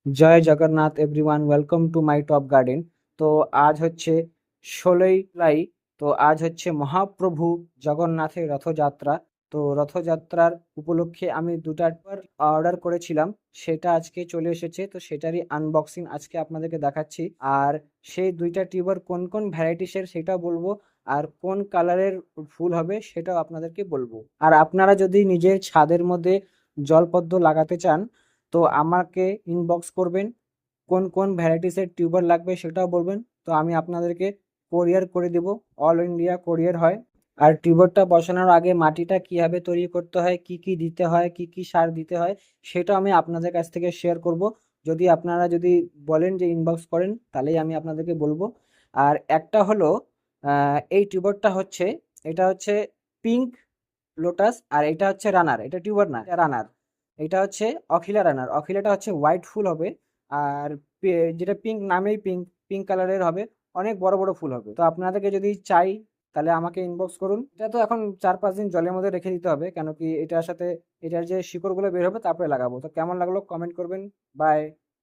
Joy Jagannath everyone, welcome to my top garden. তো আজ হচ্ছে 16ই জুলাই। তো আজ হচ্ছে মহাপ্রভু জগন্নাথের রথযাত্রা। তো রথযাত্রার উপলক্ষে আমি দুটা অর্ডার করেছিলাম, সেটা আজকে চলে এসেছে। তো সেটারই আনবক্সিং আজকে আপনাদেরকে দেখাচ্ছি। আর সেই দুইটা টিউবার কোন কোন ভ্যারাইটিসের সেটা বলবো, আর কোন কালারের ফুল হবে সেটাও আপনাদেরকে বলবো। আর আপনারা যদি নিজের ছাদের মধ্যে জলপদ্ম লাগাতে চান তো আমাকে ইনবক্স করবেন, কোন কোন ভ্যারাইটিসের টিউবার লাগবে সেটাও বলবেন। তো আমি আপনাদেরকে কোরিয়ার করে দিব, অল ইন্ডিয়া কোরিয়ার হয়। আর টিউবারটা বসানোর আগে মাটিটা কিভাবে তৈরি করতে হয়, কি কি দিতে হয়, কি কি সার দিতে হয়, সেটা আমি আপনাদের কাছ থেকে শেয়ার করব। যদি আপনারা যদি বলেন যে ইনবক্স করেন, তাহলেই আমি আপনাদেরকে বলবো। আর একটা হলো এই টিউবারটা হচ্ছে, এটা হচ্ছে পিঙ্ক লোটাস, আর এটা হচ্ছে রানার। এটা টিউবার না, এটা রানার। এটা হচ্ছে অখিলা রানার। অখিলাটা হচ্ছে হোয়াইট ফুল হবে, আর যেটা পিঙ্ক নামেই পিঙ্ক, পিঙ্ক কালারের হবে, অনেক বড় বড় ফুল হবে। তো আপনাদেরকে যদি চাই তাহলে আমাকে ইনবক্স করুন। এটা তো এখন 4-5 দিন জলের মধ্যে রেখে দিতে হবে, কেন কি এটার সাথে এটার যে শিকড়গুলো বের হবে তারপরে লাগাবো। তো কেমন লাগলো কমেন্ট করবেন। বাই।